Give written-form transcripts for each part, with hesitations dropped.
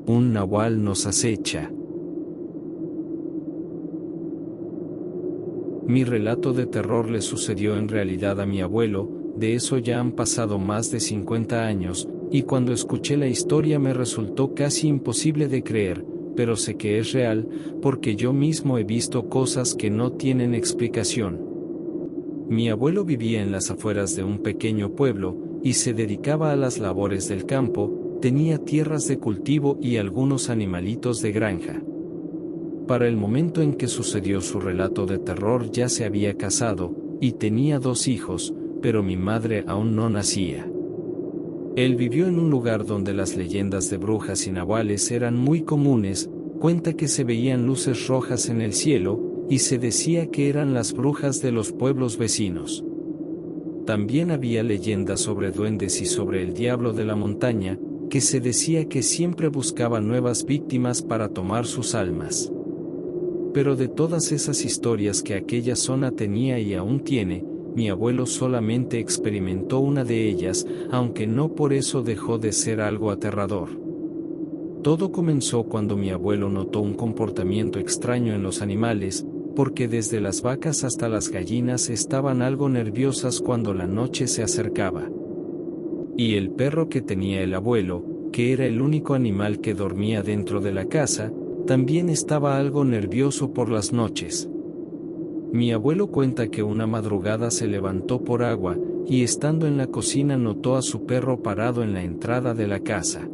un nahual nos acecha. Mi relato de terror le sucedió en realidad a mi abuelo, de eso ya han pasado más de 50 años, y cuando escuché la historia me resultó casi imposible de creer, pero sé que es real, porque yo mismo he visto cosas que no tienen explicación. Mi abuelo vivía en las afueras de un pequeño pueblo, y se dedicaba a las labores del campo, tenía tierras de cultivo y algunos animalitos de granja. Para el momento en que sucedió su relato de terror ya se había casado, y tenía 2 hijos, pero mi madre aún no nacía. Él vivió en un lugar donde las leyendas de brujas y nahuales eran muy comunes, cuenta que se veían luces rojas en el cielo, y se decía que eran las brujas de los pueblos vecinos. También había leyendas sobre duendes y sobre el diablo de la montaña, que se decía que siempre buscaba nuevas víctimas para tomar sus almas. Pero de todas esas historias que aquella zona tenía y aún tiene, mi abuelo solamente experimentó una de ellas, aunque no por eso dejó de ser algo aterrador. Todo comenzó cuando mi abuelo notó un comportamiento extraño en los animales, porque desde las vacas hasta las gallinas estaban algo nerviosas cuando la noche se acercaba. Y el perro que tenía el abuelo, que era el único animal que dormía dentro de la casa, también estaba algo nervioso por las noches. Mi abuelo cuenta que una madrugada se levantó por agua, y estando en la cocina notó a su perro parado en la entrada de la casa.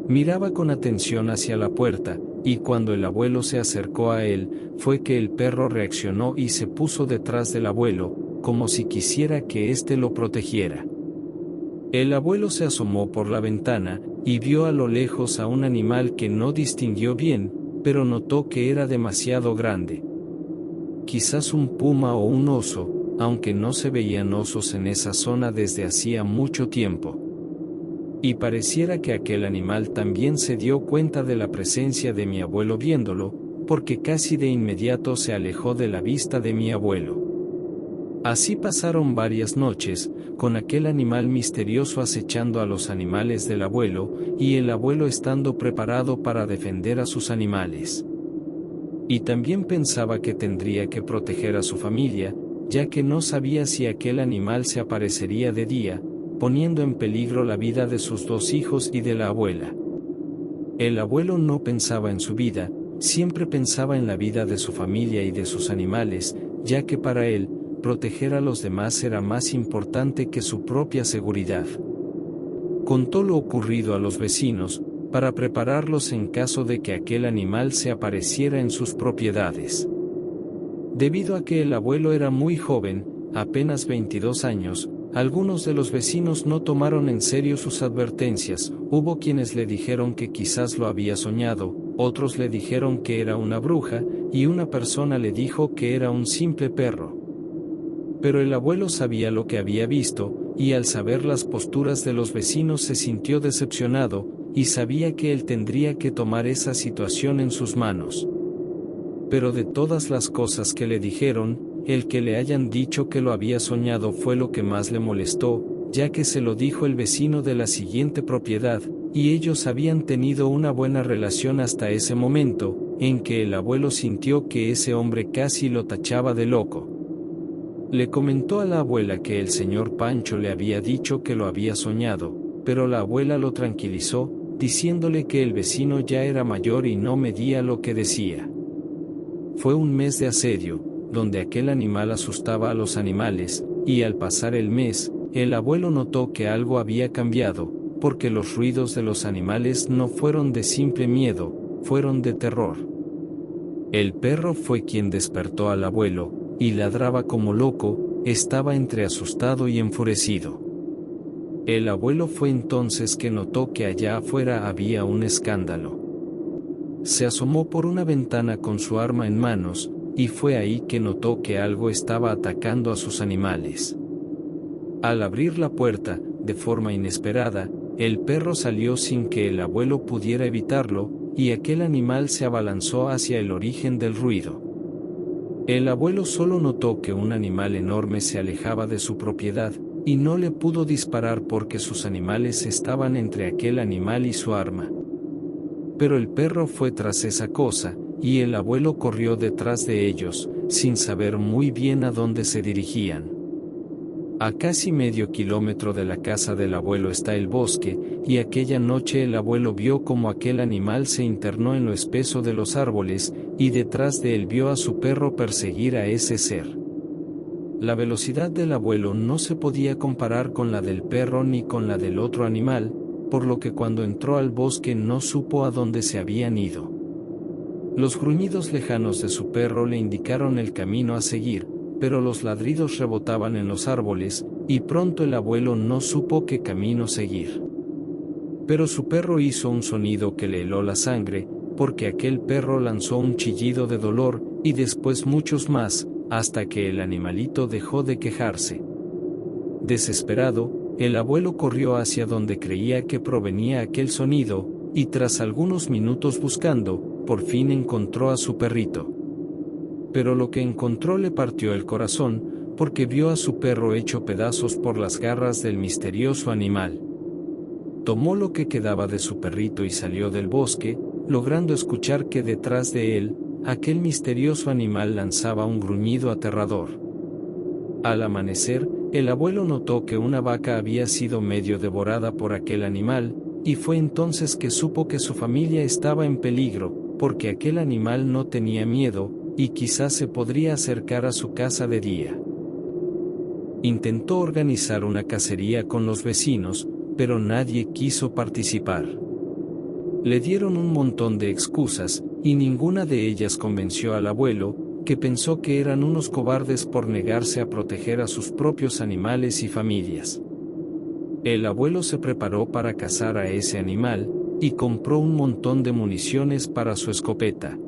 Miraba con atención hacia la puerta, y cuando el abuelo se acercó a él, fue que el perro reaccionó y se puso detrás del abuelo, como si quisiera que éste lo protegiera. El abuelo se asomó por la ventana, y vio a lo lejos a un animal que no distinguió bien, pero notó que era demasiado grande. Quizás un puma o un oso, aunque no se veían osos en esa zona desde hacía mucho tiempo. Y pareciera que aquel animal también se dio cuenta de la presencia de mi abuelo viéndolo, porque casi de inmediato se alejó de la vista de mi abuelo. Así pasaron varias noches, con aquel animal misterioso acechando a los animales del abuelo, y el abuelo estando preparado para defender a sus animales. Y también pensaba que tendría que proteger a su familia, ya que no sabía si aquel animal se aparecería de día, poniendo en peligro la vida de sus 2 hijos y de la abuela. El abuelo no pensaba en su vida, siempre pensaba en la vida de su familia y de sus animales, ya que para él, proteger a los demás era más importante que su propia seguridad. Contó lo ocurrido a los vecinos, para prepararlos en caso de que aquel animal se apareciera en sus propiedades. Debido a que el abuelo era muy joven, apenas 22 años, algunos de los vecinos no tomaron en serio sus advertencias, hubo quienes le dijeron que quizás lo había soñado, otros le dijeron que era una bruja, y una persona le dijo que era un simple perro. Pero el abuelo sabía lo que había visto, y al saber las posturas de los vecinos se sintió decepcionado, y sabía que él tendría que tomar esa situación en sus manos. Pero de todas las cosas que le dijeron, el que le hayan dicho que lo había soñado fue lo que más le molestó, ya que se lo dijo el vecino de la siguiente propiedad, y ellos habían tenido una buena relación hasta ese momento, en que el abuelo sintió que ese hombre casi lo tachaba de loco. Le comentó a la abuela que el señor Pancho le había dicho que lo había soñado, pero la abuela lo tranquilizó, diciéndole que el vecino ya era mayor y no medía lo que decía. Fue un mes de asedio, donde aquel animal asustaba a los animales, y al pasar el mes, el abuelo notó que algo había cambiado, porque los ruidos de los animales no fueron de simple miedo, fueron de terror. El perro fue quien despertó al abuelo, y ladraba como loco, estaba entre asustado y enfurecido. El abuelo fue entonces que notó que allá afuera había un escándalo. Se asomó por una ventana con su arma en manos, y fue ahí que notó que algo estaba atacando a sus animales. Al abrir la puerta, de forma inesperada, el perro salió sin que el abuelo pudiera evitarlo, y aquel animal se abalanzó hacia el origen del ruido. El abuelo solo notó que un animal enorme se alejaba de su propiedad, y no le pudo disparar porque sus animales estaban entre aquel animal y su arma. pero el perro fue tras esa cosa, y el abuelo corrió detrás de ellos, sin saber muy bien a dónde se dirigían. A casi medio kilómetro de la casa del abuelo está el bosque, y aquella noche el abuelo vio cómo aquel animal se internó en lo espeso de los árboles, y detrás de él vio a su perro perseguir a ese ser. La velocidad del abuelo no se podía comparar con la del perro ni con la del otro animal, por lo que cuando entró al bosque no supo a dónde se habían ido. Los gruñidos lejanos de su perro le indicaron el camino a seguir, pero los ladridos rebotaban en los árboles, y pronto el abuelo no supo qué camino seguir. Pero su perro hizo un sonido que le heló la sangre, porque aquel perro lanzó un chillido de dolor, y después muchos más, hasta que el animalito dejó de quejarse. Desesperado, el abuelo corrió hacia donde creía que provenía aquel sonido, y tras algunos minutos buscando, por fin encontró a su perrito. Pero lo que encontró le partió el corazón, porque vio a su perro hecho pedazos por las garras del misterioso animal. Tomó lo que quedaba de su perrito y salió del bosque, logrando escuchar que detrás de él, aquel misterioso animal lanzaba un gruñido aterrador. Al amanecer, el abuelo notó que una vaca había sido medio devorada por aquel animal, y fue entonces que supo que su familia estaba en peligro, porque aquel animal no tenía miedo, y quizás se podría acercar a su casa de día. Intentó organizar una cacería con los vecinos, pero nadie quiso participar. Le dieron un montón de excusas, y ninguna de ellas convenció al abuelo, que pensó que eran unos cobardes por negarse a proteger a sus propios animales y familias. El abuelo se preparó para cazar a ese animal, y compró un montón de municiones para su escopeta.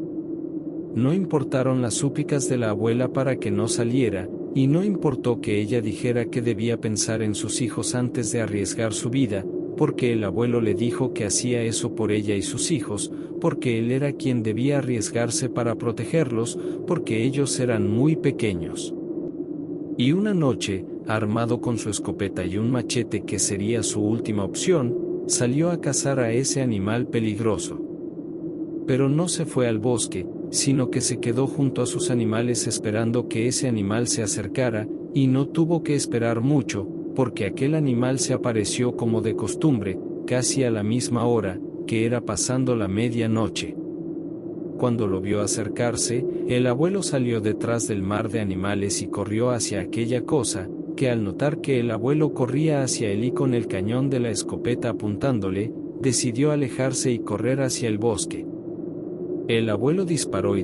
No importaron las súplicas de la abuela para que no saliera, y no importó que ella dijera que debía pensar en sus hijos antes de arriesgar su vida, porque el abuelo le dijo que hacía eso por ella y sus hijos, porque él era quien debía arriesgarse para protegerlos, porque ellos eran muy pequeños. Y una noche, armado con su escopeta y un machete que sería su última opción, salió a cazar a ese animal peligroso. Pero no se fue al bosque, sino que se quedó junto a sus animales esperando que ese animal se acercara, y no tuvo que esperar mucho, porque aquel animal se apareció como de costumbre, casi a la misma hora, que era pasando la medianoche. Cuando lo vio acercarse, el abuelo salió detrás del mar de animales y corrió hacia aquella cosa, que al notar que el abuelo corría hacia él y con el cañón de la escopeta apuntándole, decidió alejarse y correr hacia el bosque. El abuelo disparó,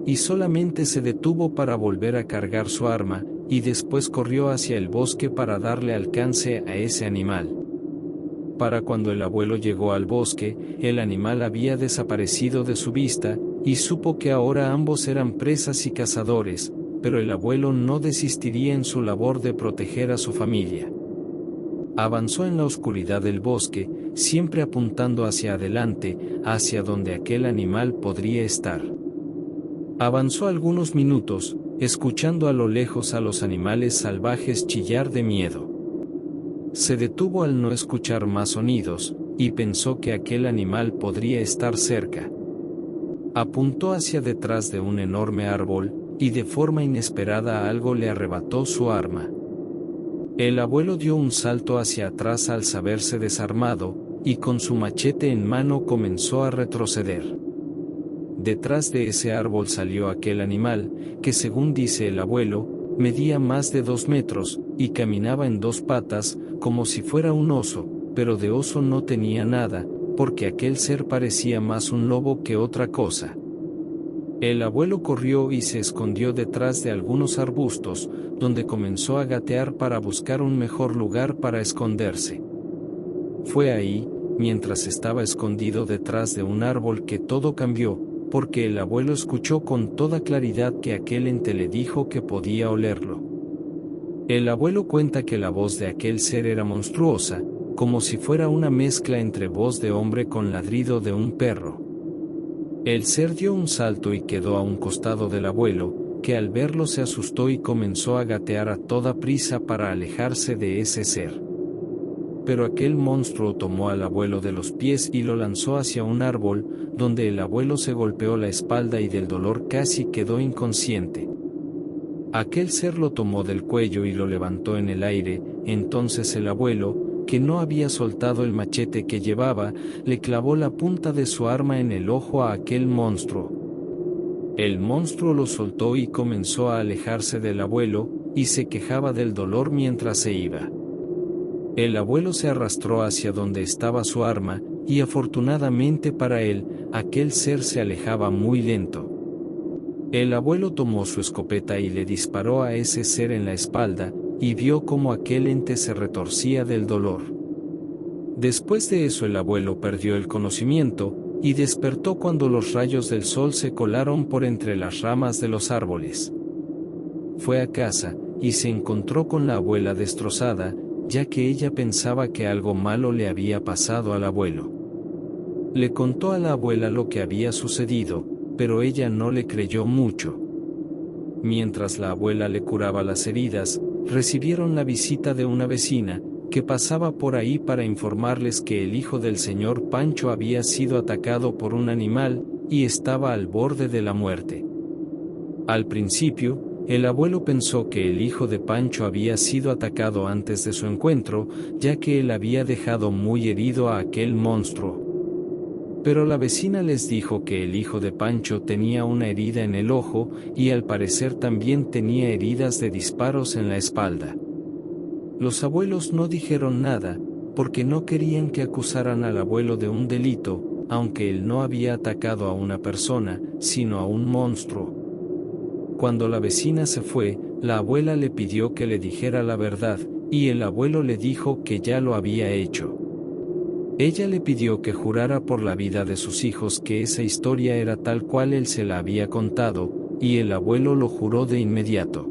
y solamente se detuvo para volver a cargar su arma, y después corrió hacia el bosque para darle alcance a ese animal. Para cuando el abuelo llegó al bosque, el animal había desaparecido de su vista, y supo que ahora ambos eran presas y cazadores, pero el abuelo no desistiría en su labor de proteger a su familia. Avanzó en la oscuridad del bosque, siempre apuntando hacia adelante, hacia donde aquel animal podría estar. Avanzó algunos minutos, escuchando a lo lejos a los animales salvajes chillar de miedo. Se detuvo al no escuchar más sonidos, y pensó que aquel animal podría estar cerca. Apuntó hacia detrás de un enorme árbol, y de forma inesperada algo le arrebató su arma. El abuelo dio un salto hacia atrás al saberse desarmado, y con su machete en mano comenzó a retroceder. Detrás de ese árbol salió aquel animal, que según dice el abuelo, medía más de 2 metros, y caminaba en 2 patas, como si fuera un oso, pero de oso no tenía nada, porque aquel ser parecía más un lobo que otra cosa. El abuelo corrió y se escondió detrás de algunos arbustos, donde comenzó a gatear para buscar un mejor lugar para esconderse. Fue ahí, mientras estaba escondido detrás de un árbol, que todo cambió, porque el abuelo escuchó con toda claridad que aquel ente le dijo que podía olerlo. El abuelo cuenta que la voz de aquel ser era monstruosa, como si fuera una mezcla entre voz de hombre con ladrido de un perro. El ser dio un salto y quedó a un costado del abuelo, que al verlo se asustó y comenzó a gatear a toda prisa para alejarse de ese ser. pero aquel monstruo tomó al abuelo de los pies y lo lanzó hacia un árbol, donde el abuelo se golpeó la espalda y del dolor casi quedó inconsciente. Aquel ser lo tomó del cuello y lo levantó en el aire. Entonces el abuelo, que no había soltado el machete que llevaba, le clavó la punta de su arma en el ojo a aquel monstruo. El monstruo lo soltó y comenzó a alejarse del abuelo, y se quejaba del dolor mientras se iba. El abuelo se arrastró hacia donde estaba su arma, y afortunadamente para él, aquel ser se alejaba muy lento. El abuelo tomó su escopeta y le disparó a ese ser en la espalda, y vio cómo aquel ente se retorcía del dolor. Después de eso el abuelo perdió el conocimiento, y despertó cuando los rayos del sol se colaron por entre las ramas de los árboles. Fue a casa, y se encontró con la abuela destrozada, ya que ella pensaba que algo malo le había pasado al abuelo. Le contó a la abuela lo que había sucedido, pero ella no le creyó mucho. Mientras la abuela le curaba las heridas, recibieron la visita de una vecina, que pasaba por ahí para informarles que el hijo del señor Pancho había sido atacado por un animal, y estaba al borde de la muerte. Al principio, el abuelo pensó que el hijo de Pancho había sido atacado antes de su encuentro, ya que él había dejado muy herido a aquel monstruo. Pero la vecina les dijo que el hijo de Pancho tenía una herida en el ojo, y al parecer también tenía heridas de disparos en la espalda. Los abuelos no dijeron nada, porque no querían que acusaran al abuelo de un delito, aunque él no había atacado a una persona, sino a un monstruo. Cuando la vecina se fue, la abuela le pidió que le dijera la verdad, y el abuelo le dijo que ya lo había hecho. Ella le pidió que jurara por la vida de sus hijos que esa historia era tal cual él se la había contado, y el abuelo lo juró de inmediato.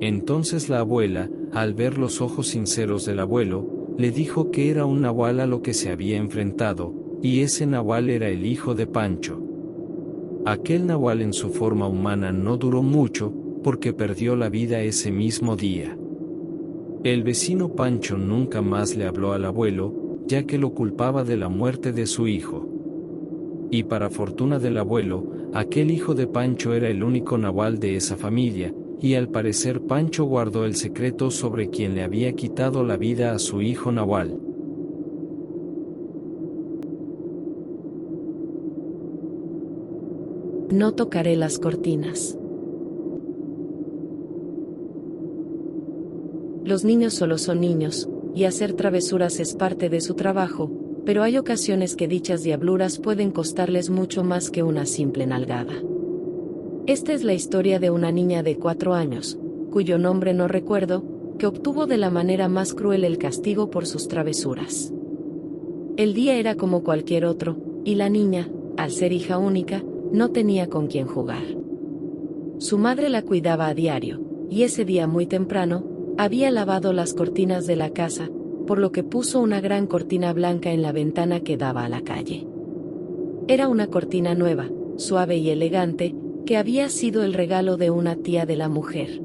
Entonces la abuela, al ver los ojos sinceros del abuelo, le dijo que era un nahual a lo que se había enfrentado, y ese nahual era el hijo de Pancho. Aquel nahual en su forma humana no duró mucho, porque perdió la vida ese mismo día. El vecino Pancho nunca más le habló al abuelo, ya que lo culpaba de la muerte de su hijo. Y para fortuna del abuelo, aquel hijo de Pancho era el único nahual de esa familia, y al parecer Pancho guardó el secreto sobre quien le había quitado la vida a su hijo nahual. No tocaré las cortinas. Los niños solo son niños, y hacer travesuras es parte de su trabajo, pero hay ocasiones que dichas diabluras pueden costarles mucho más que una simple nalgada. Esta es la historia de una niña de 4 años, cuyo nombre no recuerdo, que obtuvo de la manera más cruel el castigo por sus travesuras. El día era como cualquier otro, y la niña, al ser hija única, no tenía con quién jugar. Su madre la cuidaba a diario, y ese día muy temprano, había lavado las cortinas de la casa, por lo que puso una gran cortina blanca en la ventana que daba a la calle. Era una cortina nueva, suave y elegante, que había sido el regalo de una tía de la mujer.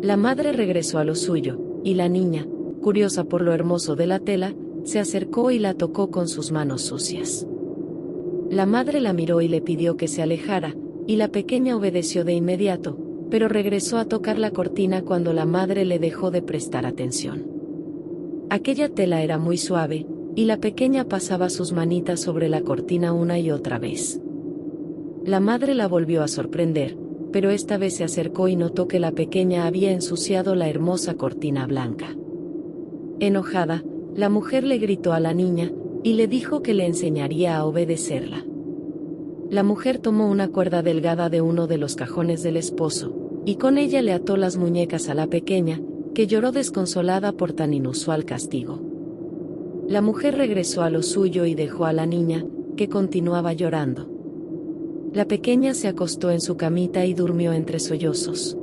La madre regresó a lo suyo, y la niña, curiosa por lo hermoso de la tela, se acercó y la tocó con sus manos sucias. La madre la miró y le pidió que se alejara, y la pequeña obedeció de inmediato, pero regresó a tocar la cortina cuando la madre le dejó de prestar atención. Aquella tela era muy suave, y la pequeña pasaba sus manitas sobre la cortina una y otra vez. La madre la volvió a sorprender, pero esta vez se acercó y notó que la pequeña había ensuciado la hermosa cortina blanca. Enojada, la mujer le gritó a la niña, y le dijo que le enseñaría a obedecerla. La mujer tomó una cuerda delgada de uno de los cajones del esposo, y con ella le ató las muñecas a la pequeña, que lloró desconsolada por tan inusual castigo. La mujer regresó a lo suyo y dejó a la niña, que continuaba llorando. La pequeña se acostó en su camita y durmió entre sollozos.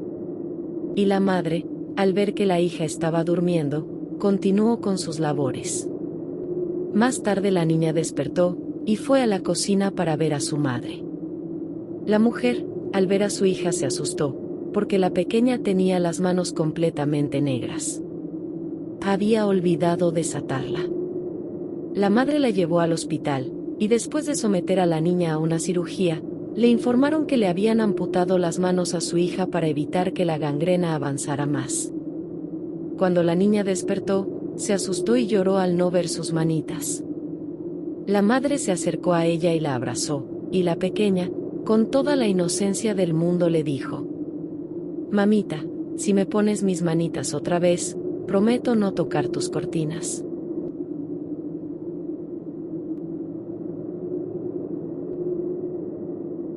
Y la madre, al ver que la hija estaba durmiendo, continuó con sus labores. Más tarde la niña despertó, y fue a la cocina para ver a su madre. La mujer, al ver a su hija se asustó, porque la pequeña tenía las manos completamente negras. había olvidado desatarla. La madre la llevó al hospital, y después de someter a la niña a una cirugía, le informaron que le habían amputado las manos a su hija para evitar que la gangrena avanzara más. Cuando la niña despertó, se asustó y lloró al no ver sus manitas. La madre se acercó a ella y la abrazó, y la pequeña, con toda la inocencia del mundo, le dijo: «Mamita, si me pones mis manitas otra vez, prometo no tocar tus cortinas».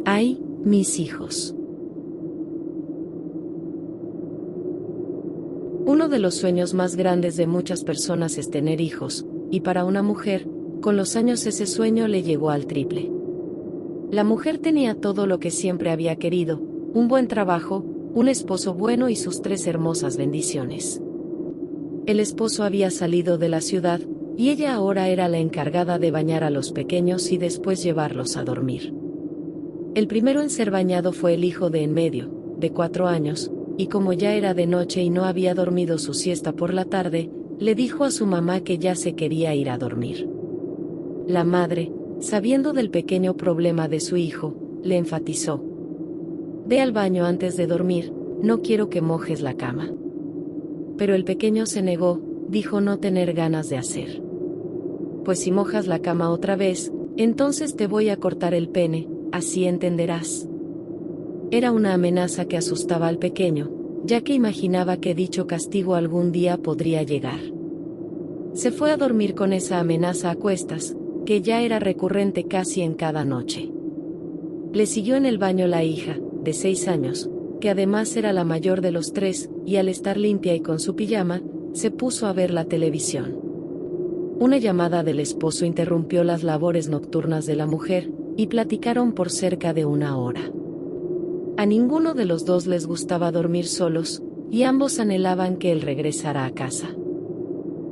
¡Ay, mis hijos! Uno de los sueños más grandes de muchas personas es tener hijos, y para una mujer, con los años ese sueño le llegó al triple. La mujer tenía todo lo que siempre había querido: un buen trabajo, un esposo bueno y sus 3 hermosas bendiciones. El esposo había salido de la ciudad, y ella ahora era la encargada de bañar a los pequeños y después llevarlos a dormir. El primero en ser bañado fue el hijo de en medio, de 4 años, y como ya era de noche y no había dormido su siesta por la tarde, le dijo a su mamá que ya se quería ir a dormir. La madre, sabiendo del pequeño problema de su hijo, le enfatizó: «Ve al baño antes de dormir, no quiero que mojes la cama». Pero el pequeño se negó, dijo no tener ganas de hacer. «Pues si mojas la cama otra vez, entonces te voy a cortar el pene, así entenderás». Era una amenaza que asustaba al pequeño, ya que imaginaba que dicho castigo algún día podría llegar. Se fue a dormir con esa amenaza a cuestas, que ya era recurrente casi en cada noche. Le siguió en el baño la hija, de 6 años, que además era la mayor de los 3, y al estar limpia y con su pijama, se puso a ver la televisión. Una llamada del esposo interrumpió las labores nocturnas de la mujer, y platicaron por cerca de 1 hora. A ninguno de los dos les gustaba dormir solos, y ambos anhelaban que él regresara a casa.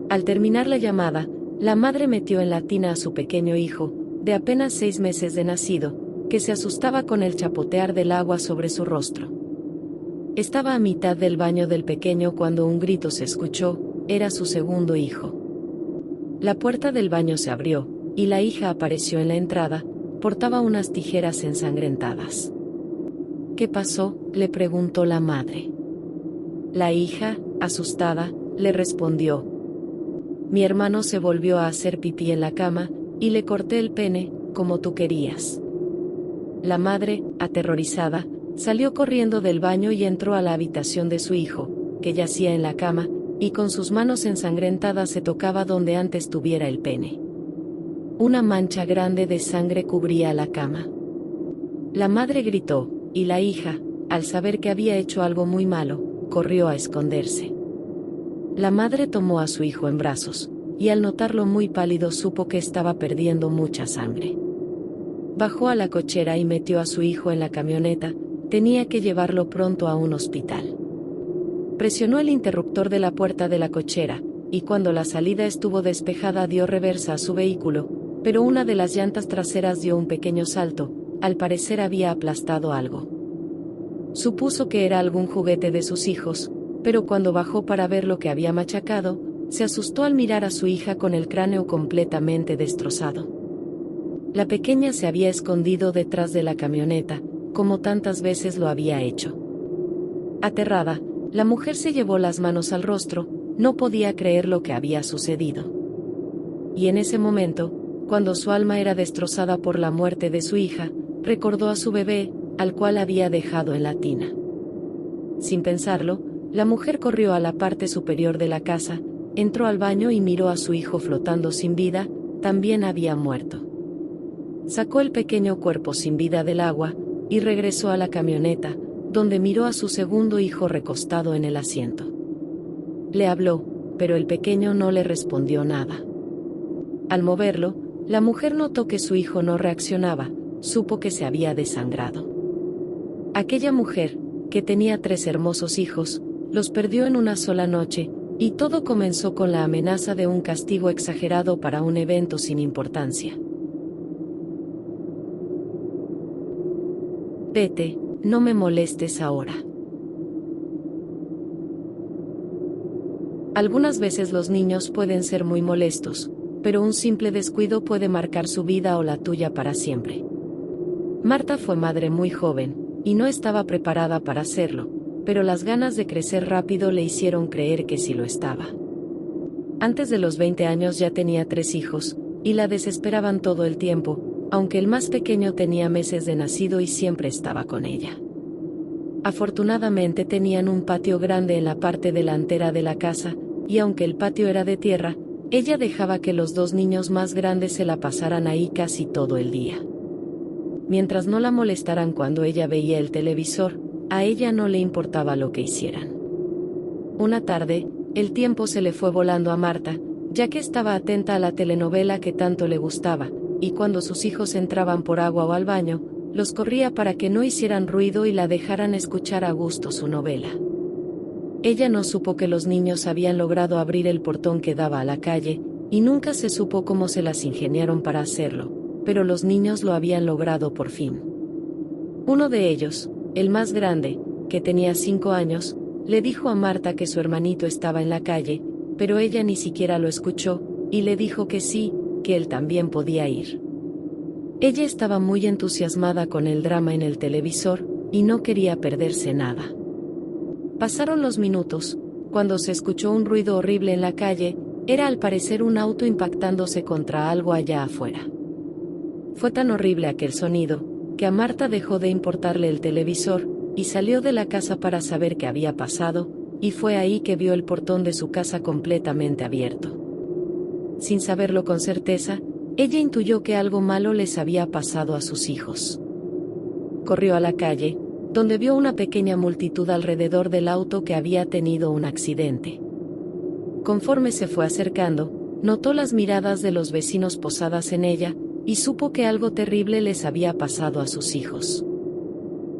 Al terminar la llamada, la madre metió en la tina a su pequeño hijo, de apenas 6 meses de nacido, que se asustaba con el chapotear del agua sobre su rostro. Estaba a mitad del baño del pequeño cuando un grito se escuchó: era su segundo hijo. La puerta del baño se abrió, y la hija apareció en la entrada, portaba unas tijeras ensangrentadas. «¿Qué pasó?», le preguntó la madre. La hija, asustada, le respondió: «Mi hermano se volvió a hacer pipí en la cama, y le corté el pene, como tú querías». La madre, aterrorizada, salió corriendo del baño y entró a la habitación de su hijo, que yacía en la cama, y con sus manos ensangrentadas se tocaba donde antes tuviera el pene. Una mancha grande de sangre cubría la cama. La madre gritó, y la hija, al saber que había hecho algo muy malo, corrió a esconderse. La madre tomó a su hijo en brazos, y al notarlo muy pálido supo que estaba perdiendo mucha sangre. Bajó a la cochera y metió a su hijo en la camioneta, tenía que llevarlo pronto a un hospital. Presionó el interruptor de la puerta de la cochera, y cuando la salida estuvo despejada dio reversa a su vehículo, pero una de las llantas traseras dio un pequeño salto, al parecer había aplastado algo. Supuso que era algún juguete de sus hijos, pero cuando bajó para ver lo que había machacado, se asustó al mirar a su hija con el cráneo completamente destrozado. La pequeña se había escondido detrás de la camioneta, como tantas veces lo había hecho. Aterrada, la mujer se llevó las manos al rostro, no podía creer lo que había sucedido. Y en ese momento, cuando su alma era destrozada por la muerte de su hija, recordó a su bebé, al cual había dejado en la tina. Sin pensarlo, la mujer corrió a la parte superior de la casa, entró al baño y miró a su hijo flotando sin vida, también había muerto. Sacó el pequeño cuerpo sin vida del agua, y regresó a la camioneta, donde miró a su segundo hijo recostado en el asiento. Le habló, pero el pequeño no le respondió nada. Al moverlo, la mujer notó que su hijo no reaccionaba, supo que se había desangrado. Aquella mujer, que tenía 3 hermosos hijos, los perdió en una sola noche, y todo comenzó con la amenaza de un castigo exagerado para un evento sin importancia. Vete, no me molestes ahora. Algunas veces los niños pueden ser muy molestos, pero un simple descuido puede marcar su vida o la tuya para siempre. Marta fue madre muy joven, y no estaba preparada para hacerlo, pero las ganas de crecer rápido le hicieron creer que sí lo estaba. Antes de los 20 años ya tenía 3 hijos, y la desesperaban todo el tiempo, aunque el más pequeño tenía meses de nacido y siempre estaba con ella. Afortunadamente tenían un patio grande en la parte delantera de la casa, y aunque el patio era de tierra, ella dejaba que los 2 niños más grandes se la pasaran ahí casi todo el día. Mientras no la molestaran cuando ella veía el televisor, a ella no le importaba lo que hicieran. Una tarde, el tiempo se le fue volando a Marta, ya que estaba atenta a la telenovela que tanto le gustaba, y cuando sus hijos entraban por agua o al baño, los corría para que no hicieran ruido y la dejaran escuchar a gusto su novela. Ella no supo que los niños habían logrado abrir el portón que daba a la calle, y nunca se supo cómo se las ingeniaron para hacerlo, pero los niños lo habían logrado por fin. Uno de ellos, el más grande, que tenía 5 años, le dijo a Marta que su hermanito estaba en la calle, pero ella ni siquiera lo escuchó, y le dijo que sí, que él también podía ir. Ella estaba muy entusiasmada con el drama en el televisor, y no quería perderse nada. Pasaron los minutos, cuando se escuchó un ruido horrible en la calle, era al parecer un auto impactándose contra algo allá afuera. Fue tan horrible aquel sonido, que a Marta dejó de importarle el televisor, y salió de la casa para saber qué había pasado, y fue ahí que vio el portón de su casa completamente abierto. Sin saberlo con certeza, ella intuyó que algo malo les había pasado a sus hijos. Corrió a la calle, donde vio una pequeña multitud alrededor del auto que había tenido un accidente. Conforme se fue acercando, notó las miradas de los vecinos posadas en ella, y supo que algo terrible les había pasado a sus hijos.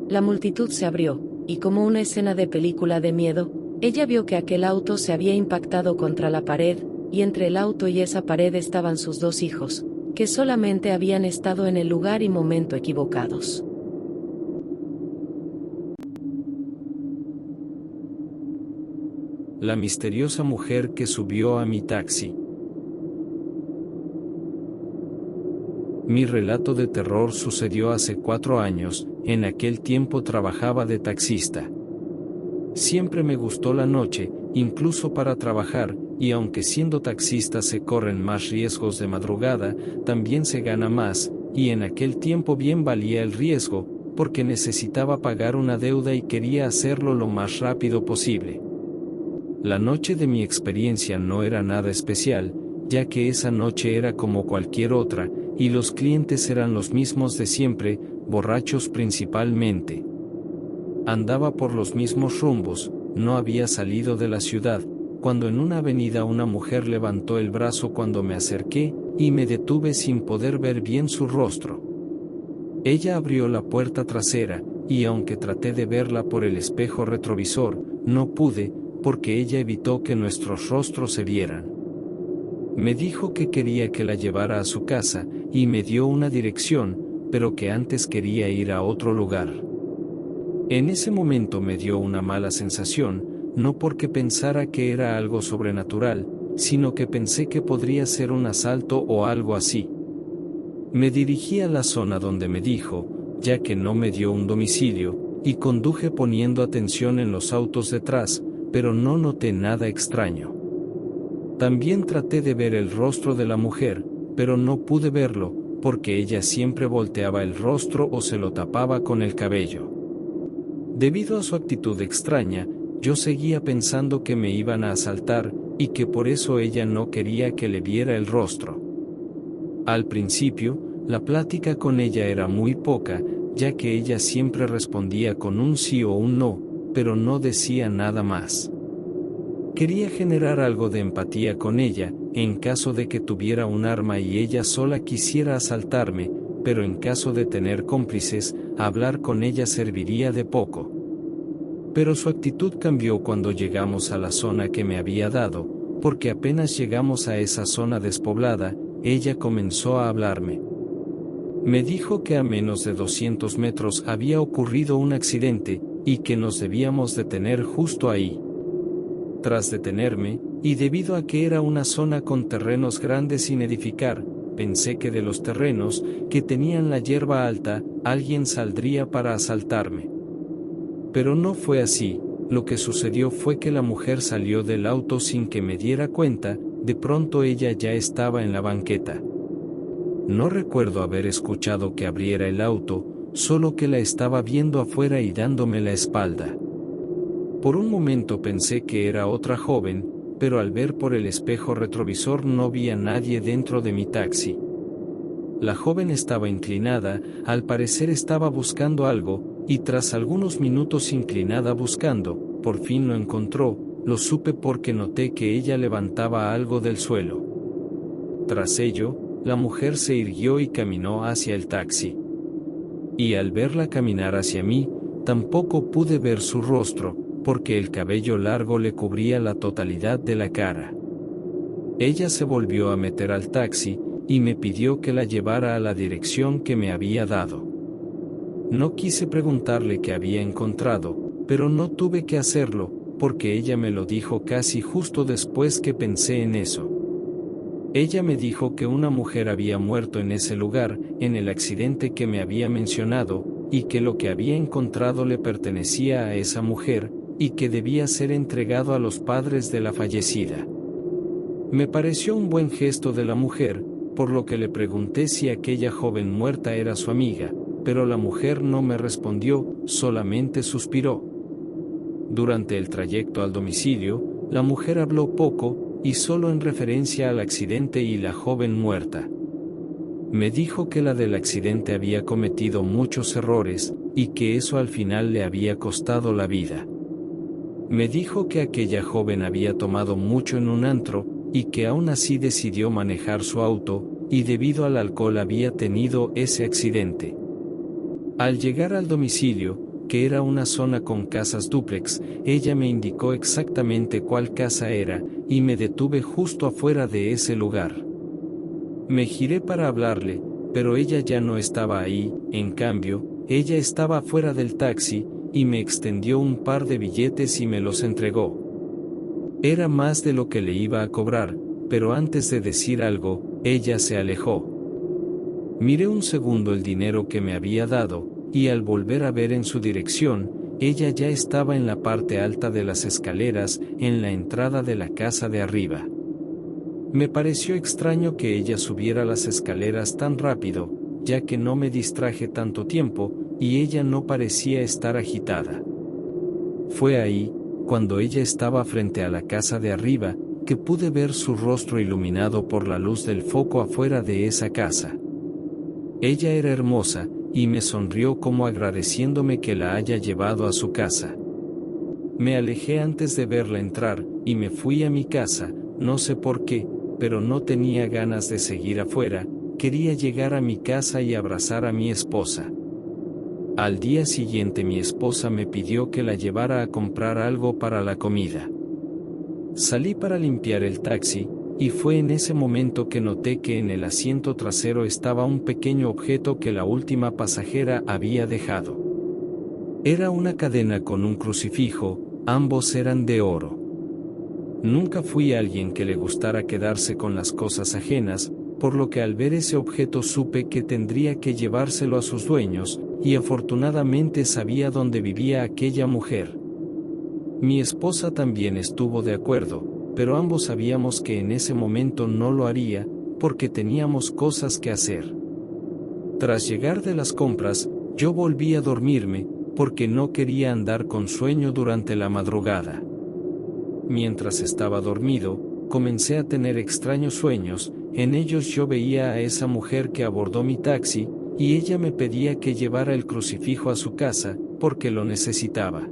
La multitud se abrió, y como una escena de película de miedo, ella vio que aquel auto se había impactado contra la pared, y entre el auto y esa pared estaban sus 2 hijos, que solamente habían estado en el lugar y momento equivocados. La misteriosa mujer que subió a mi taxi. Mi relato de terror sucedió hace 4 años, en aquel tiempo trabajaba de taxista. Siempre me gustó la noche, incluso para trabajar, y aunque siendo taxista se corren más riesgos de madrugada, también se gana más, y en aquel tiempo bien valía el riesgo, porque necesitaba pagar una deuda y quería hacerlo lo más rápido posible. La noche de mi experiencia no era nada especial, ya que esa noche era como cualquier otra, y los clientes eran los mismos de siempre, borrachos principalmente. Andaba por los mismos rumbos, no había salido de la ciudad, cuando en una avenida una mujer levantó el brazo cuando me acerqué, y me detuve sin poder ver bien su rostro. Ella abrió la puerta trasera, y aunque traté de verla por el espejo retrovisor, no pude, porque ella evitó que nuestros rostros se vieran. Me dijo que quería que la llevara a su casa, y me dio una dirección, pero que antes quería ir a otro lugar. En ese momento me dio una mala sensación, no porque pensara que era algo sobrenatural, sino que pensé que podría ser un asalto o algo así. Me dirigí a la zona donde me dijo, ya que no me dio un domicilio, y conduje poniendo atención en los autos detrás, pero no noté nada extraño. También traté de ver el rostro de la mujer, pero no pude verlo, porque ella siempre volteaba el rostro o se lo tapaba con el cabello. Debido a su actitud extraña, yo seguía pensando que me iban a asaltar, y que por eso ella no quería que le viera el rostro. Al principio, la plática con ella era muy poca, ya que ella siempre respondía con un sí o un no, pero no decía nada más. Quería generar algo de empatía con ella, en caso de que tuviera un arma y ella sola quisiera asaltarme, pero en caso de tener cómplices, hablar con ella serviría de poco. Pero su actitud cambió cuando llegamos a la zona que me había dado, porque apenas llegamos a esa zona despoblada, ella comenzó a hablarme. Me dijo que a menos de 200 metros había ocurrido un accidente, y que nos debíamos detener justo ahí. Tras detenerme, y debido a que era una zona con terrenos grandes sin edificar, pensé que de los terrenos, que tenían la hierba alta, alguien saldría para asaltarme. Pero no fue así. Lo que sucedió fue que la mujer salió del auto sin que me diera cuenta, de pronto ella ya estaba en la banqueta. No recuerdo haber escuchado que abriera el auto, solo que la estaba viendo afuera y dándome la espalda. Por un momento pensé que era otra joven, pero al ver por el espejo retrovisor no vi a nadie dentro de mi taxi. La joven estaba inclinada, al parecer estaba buscando algo, y tras algunos minutos inclinada buscando, por fin lo encontró. Lo supe porque noté que ella levantaba algo del suelo. Tras ello, la mujer se irguió y caminó hacia el taxi. Y al verla caminar hacia mí, tampoco pude ver su rostro, porque el cabello largo le cubría la totalidad de la cara. Ella se volvió a meter al taxi, y me pidió que la llevara a la dirección que me había dado. No quise preguntarle qué había encontrado, pero no tuve que hacerlo, porque ella me lo dijo casi justo después que pensé en eso. Ella me dijo que una mujer había muerto en ese lugar, en el accidente que me había mencionado, y que lo que había encontrado le pertenecía a esa mujer, y que debía ser entregado a los padres de la fallecida. Me pareció un buen gesto de la mujer, por lo que le pregunté si aquella joven muerta era su amiga, pero la mujer no me respondió, solamente suspiró. Durante el trayecto al domicilio, la mujer habló poco, y solo en referencia al accidente y la joven muerta. Me dijo que la del accidente había cometido muchos errores, y que eso al final le había costado la vida. Me dijo que aquella joven había tomado mucho en un antro, y que aún así decidió manejar su auto, y debido al alcohol había tenido ese accidente. Al llegar al domicilio, que era una zona con casas dúplex, ella me indicó exactamente cuál casa era, y me detuve justo afuera de ese lugar. Me giré para hablarle, pero ella ya no estaba ahí. En cambio, ella estaba afuera del taxi, y me extendió un par de billetes y me los entregó. Era más de lo que le iba a cobrar, pero antes de decir algo, ella se alejó. Miré un segundo el dinero que me había dado, y al volver a ver en su dirección, ella ya estaba en la parte alta de las escaleras, en la entrada de la casa de arriba. Me pareció extraño que ella subiera las escaleras tan rápido, ya que no me distraje tanto tiempo, y ella no parecía estar agitada. Fue ahí, cuando ella estaba frente a la casa de arriba, que pude ver su rostro iluminado por la luz del foco afuera de esa casa. Ella era hermosa, y me sonrió como agradeciéndome que la haya llevado a su casa. Me alejé antes de verla entrar, y me fui a mi casa, no sé por qué, pero no tenía ganas de seguir afuera, quería llegar a mi casa y abrazar a mi esposa. Al día siguiente mi esposa me pidió que la llevara a comprar algo para la comida. Salí para limpiar el taxi, y fue en ese momento que noté que en el asiento trasero estaba un pequeño objeto que la última pasajera había dejado. Era una cadena con un crucifijo, ambos eran de oro. Nunca fui alguien que le gustara quedarse con las cosas ajenas, por lo que al ver ese objeto supe que tendría que llevárselo a sus dueños, y afortunadamente sabía dónde vivía aquella mujer. Mi esposa también estuvo de acuerdo, pero ambos sabíamos que en ese momento no lo haría, porque teníamos cosas que hacer. Tras llegar de las compras, yo volví a dormirme, porque no quería andar con sueño durante la madrugada. Mientras estaba dormido, comencé a tener extraños sueños, en ellos yo veía a esa mujer que abordó mi taxi, y ella me pedía que llevara el crucifijo a su casa, porque lo necesitaba.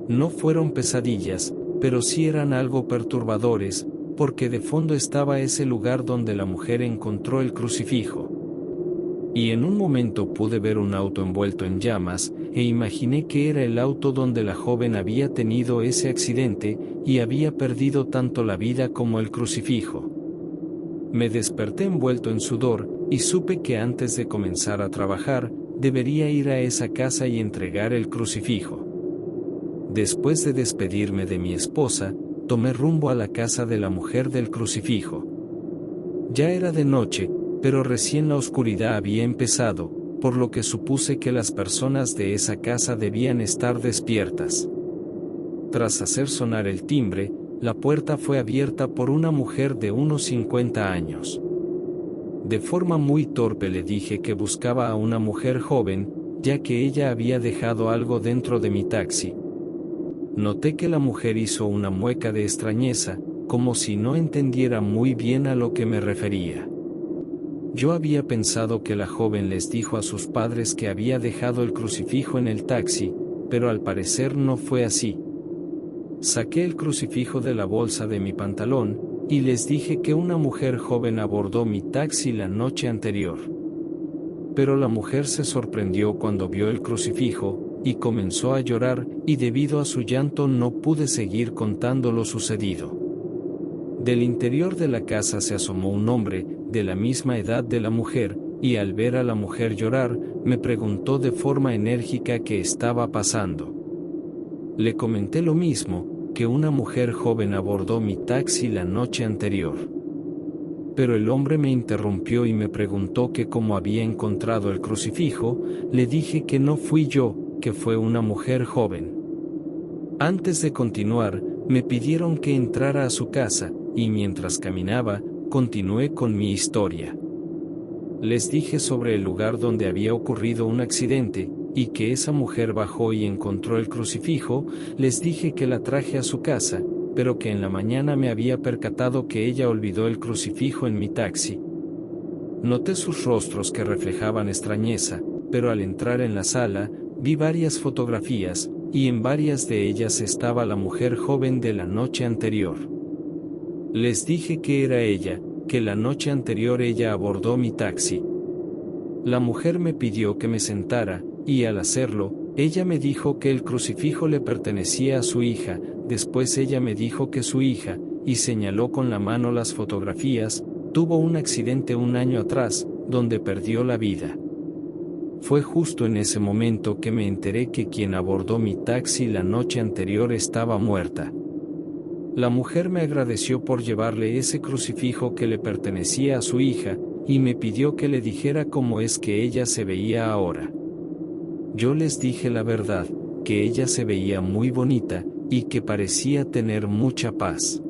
No fueron pesadillas, pero sí eran algo perturbadores, porque de fondo estaba ese lugar donde la mujer encontró el crucifijo. Y en un momento pude ver un auto envuelto en llamas, e imaginé que era el auto donde la joven había tenido ese accidente, y había perdido tanto la vida como el crucifijo. Me desperté envuelto en sudor, y supe que antes de comenzar a trabajar, debería ir a esa casa y entregar el crucifijo. Después de despedirme de mi esposa, tomé rumbo a la casa de la mujer del crucifijo. Ya era de noche, pero recién la oscuridad había empezado, por lo que supuse que las personas de esa casa debían estar despiertas. Tras hacer sonar el timbre, la puerta fue abierta por una mujer de unos 50 años. De forma muy torpe le dije que buscaba a una mujer joven, ya que ella había dejado algo dentro de mi taxi. Noté que la mujer hizo una mueca de extrañeza, como si no entendiera muy bien a lo que me refería. Yo había pensado que la joven les dijo a sus padres que había dejado el crucifijo en el taxi, pero al parecer no fue así. Saqué el crucifijo de la bolsa de mi pantalón, y les dije que una mujer joven abordó mi taxi la noche anterior. Pero la mujer se sorprendió cuando vio el crucifijo, y comenzó a llorar, y debido a su llanto no pude seguir contando lo sucedido. Del interior de la casa se asomó un hombre, de la misma edad de la mujer, y al ver a la mujer llorar, me preguntó de forma enérgica qué estaba pasando. Le comenté lo mismo, que una mujer joven abordó mi taxi la noche anterior. Pero el hombre me interrumpió y me preguntó que cómo había encontrado el crucifijo. Le dije que no fui yo, que fue una mujer joven. Antes de continuar, me pidieron que entrara a su casa, y mientras caminaba, continué con mi historia. Les dije sobre el lugar donde había ocurrido un accidente, y que esa mujer bajó y encontró el crucifijo. Les dije que la traje a su casa, pero que en la mañana me había percatado que ella olvidó el crucifijo en mi taxi. Noté sus rostros que reflejaban extrañeza, pero al entrar en la sala, vi varias fotografías, y en varias de ellas estaba la mujer joven de la noche anterior. Les dije que era ella, que la noche anterior ella abordó mi taxi. La mujer me pidió que me sentara, y al hacerlo, ella me dijo que el crucifijo le pertenecía a su hija. Después ella me dijo que su hija, y señaló con la mano las fotografías, tuvo un accidente un año atrás, donde perdió la vida. Fue justo en ese momento que me enteré que quien abordó mi taxi la noche anterior estaba muerta. La mujer me agradeció por llevarle ese crucifijo que le pertenecía a su hija, y me pidió que le dijera cómo es que ella se veía ahora. Yo les dije la verdad, que ella se veía muy bonita, y que parecía tener mucha paz.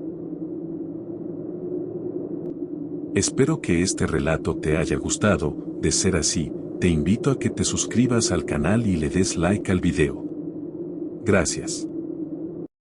Espero que este relato te haya gustado. De ser así, te invito a que te suscribas al canal y le des like al video. Gracias.